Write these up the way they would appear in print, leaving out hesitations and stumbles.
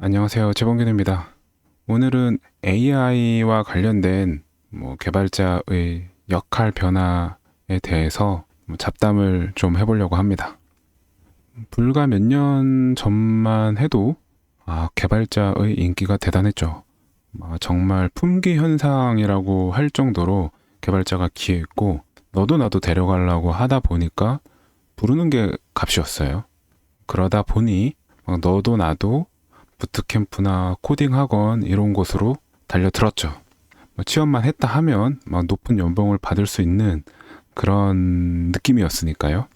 안녕하세요. 재범균입니다. 오늘은 AI와 관련된 개발자의 역할 변화에 대해서 잡담을 좀 해보려고 합니다. 불과 몇 년 전만 해도 개발자의 인기가 대단했죠. 정말 품귀 현상이라고 할 정도로 개발자가 귀했고, 너도 나도 데려가려고 하다 보니까 부르는 게 값이었어요. 그러다 보니 너도 나도 부트캠프나 코딩 학원 이런 곳으로 달려들었죠. 취업만 했다 하면 높은 연봉을 받을 수 있는 그런 느낌이었으니까요.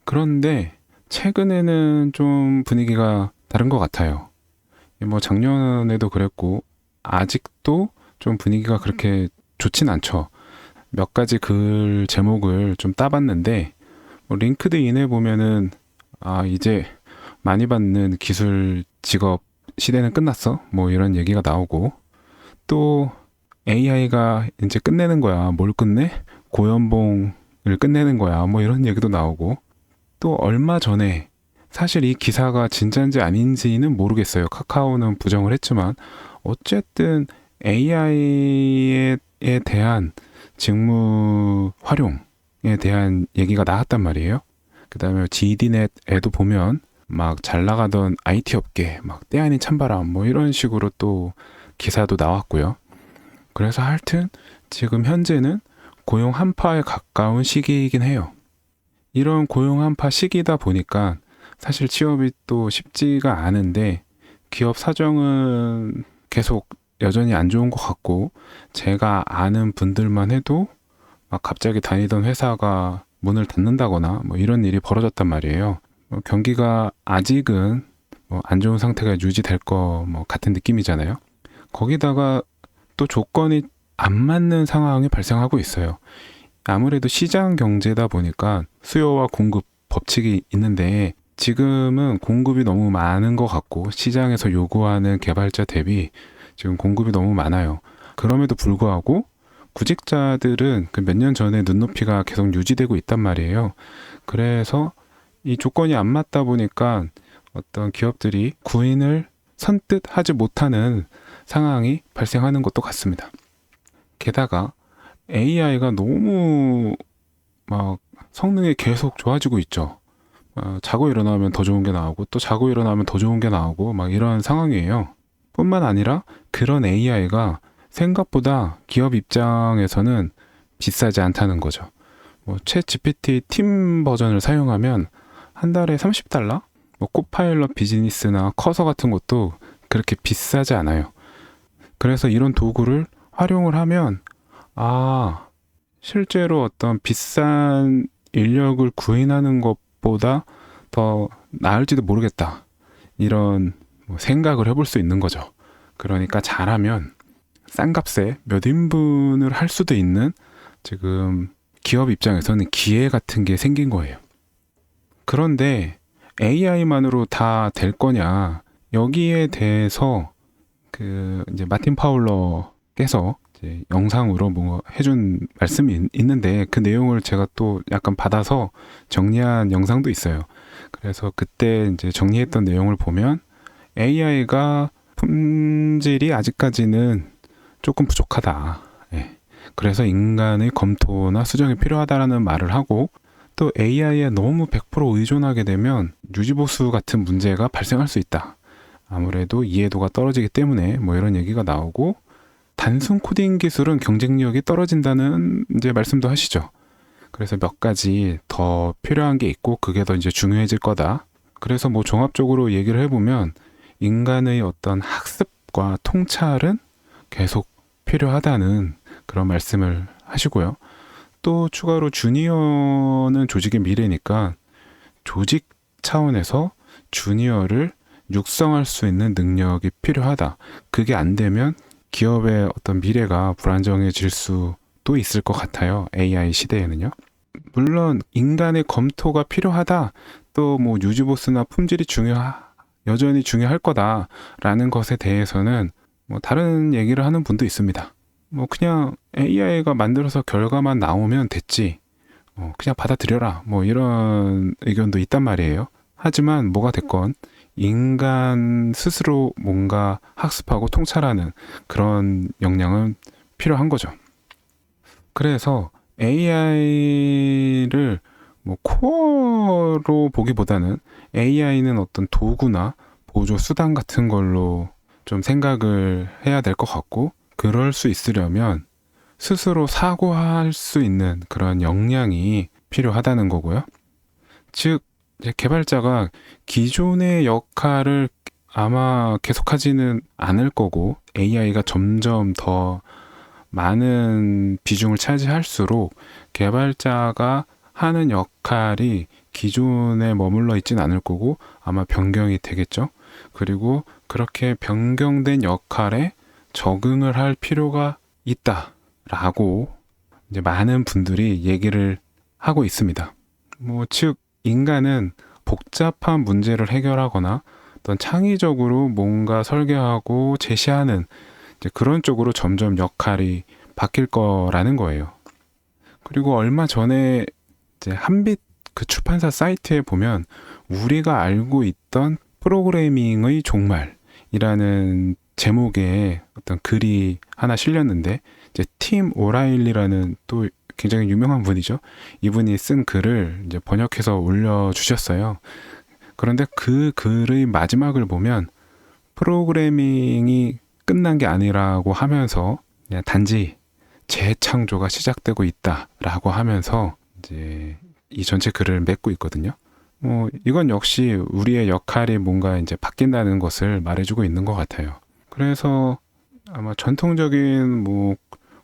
그런데 최근에는 좀 분위기가 다른 것 같아요. 작년에도 그랬고 아직도 좀 분위기가 그렇게 좋진 않죠. 몇 가지 글 제목을 좀 따봤는데 링크드인에 보면은 이제 많이 받는 기술 직업 시대는 끝났어. 이런 얘기가 나오고, 또 AI가 이제 끝내는 거야. 뭘 끝내? 고연봉을 끝내는 거야. 이런 얘기도 나오고, 또 얼마 전에 사실 이 기사가 진짜인지 아닌지는 모르겠어요. 카카오는 부정을 했지만 어쨌든 AI에 대한 직무 활용에 대한 얘기가 나왔단 말이에요. 그 다음에 GDNet에도 보면 잘 나가던 IT 업계 때 아닌 찬바람 이런 식으로 또 기사도 나왔고요. 그래서 하여튼 지금 현재는 고용 한파에 가까운 시기이긴 해요. 이런 고용 한파 시기다 보니까 사실 취업이 또 쉽지가 않은데 기업 사정은 계속 여전히 안 좋은 것 같고, 제가 아는 분들만 해도 갑자기 다니던 회사가 문을 닫는다거나 이런 일이 벌어졌단 말이에요. 경기가 아직은 안 좋은 상태가 유지될 거 같은 느낌이잖아요. 거기다가 또 조건이 안 맞는 상황이 발생하고 있어요. 아무래도 시장 경제다 보니까 수요와 공급 법칙이 있는데, 지금은 공급이 너무 많은 것 같고 시장에서 요구하는 개발자 대비 지금 공급이 너무 많아요. 그럼에도 불구하고 구직자들은 그 몇 년 전에 눈높이가 계속 유지되고 있단 말이에요. 그래서 이 조건이 안 맞다 보니까 어떤 기업들이 구인을 선뜻 하지 못하는 상황이 발생하는 것도 같습니다. 게다가 AI가 너무 성능이 계속 좋아지고 있죠. 자고 일어나면 더 좋은 게 나오고 또 자고 일어나면 더 좋은 게 나오고 이런 상황이에요. 뿐만 아니라 그런 AI가 생각보다 기업 입장에서는 비싸지 않다는 거죠. 챗 GPT 팀 버전을 사용하면 한 달에 $30? 코파일럿 비즈니스나 커서 같은 것도 그렇게 비싸지 않아요. 그래서 이런 도구를 활용을 하면 실제로 어떤 비싼 인력을 구인하는 것보다 더 나을지도 모르겠다. 이런 생각을 해볼 수 있는 거죠. 그러니까 잘하면 싼 값에 몇 인분을 할 수도 있는, 지금 기업 입장에서는 기회 같은 게 생긴 거예요. 그런데 AI만으로 다 될 거냐? 여기에 대해서 이제 마틴 파울러께서 이제 영상으로 해준 말씀이 있는데, 그 내용을 제가 또 약간 받아서 정리한 영상도 있어요. 그래서 그때 이제 정리했던 내용을 보면 AI가 품질이 아직까지는 조금 부족하다. 예. 그래서 인간의 검토나 수정이 필요하다라는 말을 하고, 또 AI에 너무 100% 의존하게 되면 유지보수 같은 문제가 발생할 수 있다. 아무래도 이해도가 떨어지기 때문에 이런 얘기가 나오고, 단순 코딩 기술은 경쟁력이 떨어진다는 이제 말씀도 하시죠. 그래서 몇 가지 더 필요한 게 있고 그게 더 이제 중요해질 거다. 그래서 종합적으로 얘기를 해보면 인간의 어떤 학습과 통찰은 계속 필요하다는 그런 말씀을 하시고요. 또 추가로 주니어는 조직의 미래니까 조직 차원에서 주니어를 육성할 수 있는 능력이 필요하다. 그게 안 되면 기업의 어떤 미래가 불안정해질 수도 있을 것 같아요. AI 시대에는요. 물론 인간의 검토가 필요하다. 또 유지보수나 품질이 여전히 중요할 거다라는 것에 대해서는 다른 얘기를 하는 분도 있습니다. 그냥 AI가 만들어서 결과만 나오면 됐지. 그냥 받아들여라. 이런 의견도 있단 말이에요. 하지만 뭐가 됐건 인간 스스로 뭔가 학습하고 통찰하는 그런 역량은 필요한 거죠. 그래서 AI를 뭐 코어로 보기보다는 AI는 어떤 도구나 보조 수단 같은 걸로 좀 생각을 해야 될 것 같고, 그럴 수 있으려면 스스로 사고할 수 있는 그런 역량이 필요하다는 거고요. 즉, 이제 개발자가 기존의 역할을 아마 계속하지는 않을 거고, AI가 점점 더 많은 비중을 차지할수록 개발자가 하는 역할이 기존에 머물러 있진 않을 거고 아마 변경이 되겠죠. 그리고 그렇게 변경된 역할에 적응을 할 필요가 있다라고 이제 많은 분들이 얘기를 하고 있습니다. 즉 인간은 복잡한 문제를 해결하거나 어떤 창의적으로 뭔가 설계하고 제시하는 이제 그런 쪽으로 점점 역할이 바뀔 거라는 거예요. 그리고 얼마 전에 이제 한빛 그 출판사 사이트에 보면 우리가 알고 있던 프로그래밍의 종말이라는 제목의 어떤 글이 하나 실렸는데, 이제 팀 오라일리라는 또 굉장히 유명한 분이죠. 이분이 쓴 글을 이제 번역해서 올려주셨어요. 그런데 그 글의 마지막을 보면 프로그래밍이 끝난 게 아니라고 하면서 그냥 단지 재창조가 시작되고 있다라고 하면서 이제 이 전체 글을 맺고 있거든요. 이건 역시 우리의 역할이 뭔가 이제 바뀐다는 것을 말해주고 있는 것 같아요. 그래서 아마 전통적인 뭐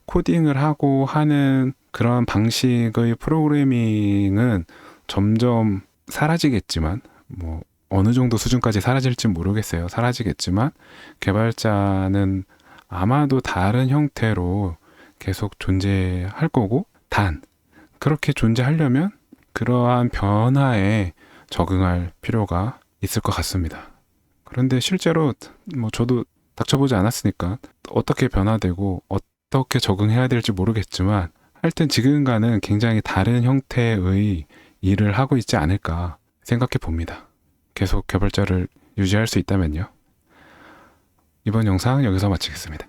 코딩을 하고 하는 그런 방식의 프로그래밍은 점점 사라지겠지만, 뭐 어느 정도 수준까지 사라질지 모르겠어요. 사라지겠지만 개발자는 아마도 다른 형태로 계속 존재할 거고, 단 그렇게 존재하려면 그러한 변화에 적응할 필요가 있을 것 같습니다. 그런데 실제로 뭐 저도 닥쳐보지 않았으니까 어떻게 변화되고 어떻게 적응해야 될지 모르겠지만, 하여튼 지금과는 굉장히 다른 형태의 일을 하고 있지 않을까 생각해 봅니다. 계속 개발자를 유지할 수 있다면요. 이번 영상 여기서 마치겠습니다.